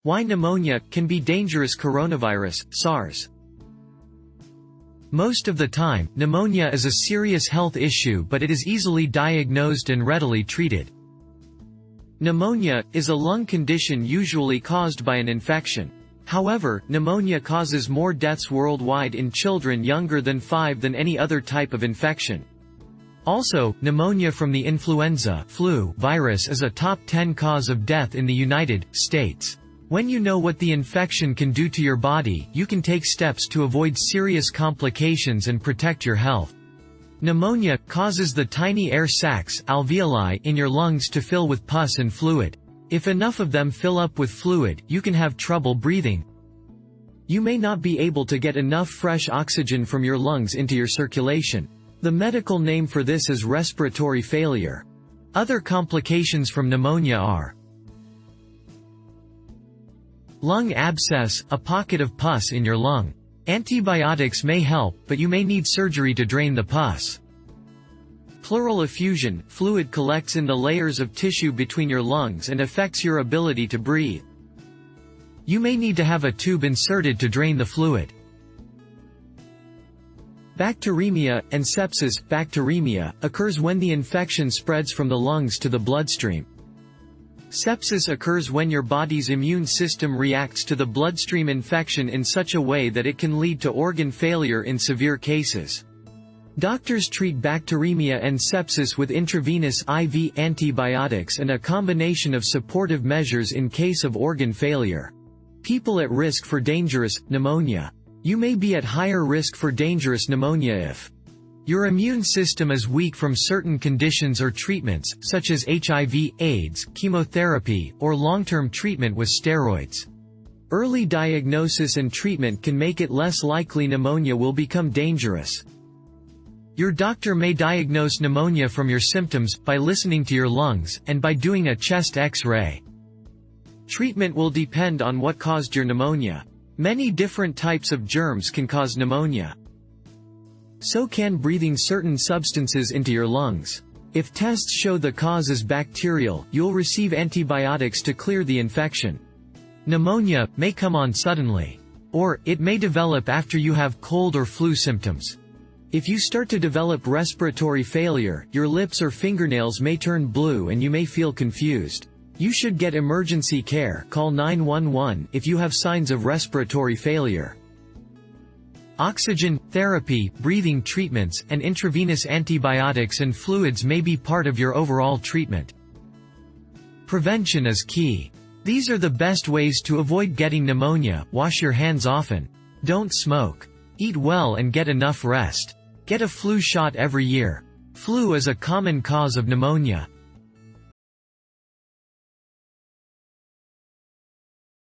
Why pneumonia can be dangerous. Coronavirus, SARS. Most of the time, pneumonia is a serious health issue, but it is easily diagnosed and readily treated. Pneumonia is a lung condition usually caused by an infection. However, pneumonia causes more deaths worldwide in children younger than 5 than any other type of infection. Also, pneumonia from the influenza flu virus is a top 10 cause of death in the United States. When you know what the infection can do to your body, you can take steps to avoid serious complications and protect your health. Pneumonia causes the tiny air sacs alveoli in your lungs to fill with pus and fluid. If enough of them fill up with fluid, you can have trouble breathing. You may not be able to get enough fresh oxygen from your lungs into your circulation. The medical name for this is respiratory failure. Other complications from pneumonia are lung abscess, a pocket of pus in your lung. Antibiotics may help, but you may need surgery to drain the pus. Pleural effusion, fluid collects in the layers of tissue between your lungs and affects your ability to breathe. You may need to have a tube inserted to drain the fluid. Bacteremia and sepsis. Bacteremia occurs when the infection spreads from the lungs to the bloodstream. Sepsis occurs when your body's immune system reacts to the bloodstream infection in such a way that it can lead to organ failure in severe cases. Doctors treat bacteremia and sepsis with intravenous IV antibiotics and a combination of supportive measures in case of organ failure. People at risk for dangerous pneumonia. You may be at higher risk for dangerous pneumonia if your immune system is weak from certain conditions or treatments, such as HIV, AIDS, chemotherapy, or long-term treatment with steroids. Early diagnosis and treatment can make it less likely pneumonia will become dangerous. Your doctor may diagnose pneumonia from your symptoms, by listening to your lungs, and by doing a chest X-ray. Treatment will depend on what caused your pneumonia. Many different types of germs can cause pneumonia. So can breathing certain substances into your lungs. If tests show the cause is bacterial, you'll receive antibiotics to clear the infection. Pneumonia may come on suddenly. Or, it may develop after you have cold or flu symptoms. If you start to develop respiratory failure, your lips or fingernails may turn blue and you may feel confused. You should get emergency care. Call 911 if you have signs of respiratory failure. Oxygen therapy, breathing treatments, and intravenous antibiotics and fluids may be part of your overall treatment. Prevention is key. These are the best ways to avoid getting pneumonia. Wash your hands often. Don't smoke. Eat well and get enough rest. Get a flu shot every year. Flu is a common cause of pneumonia.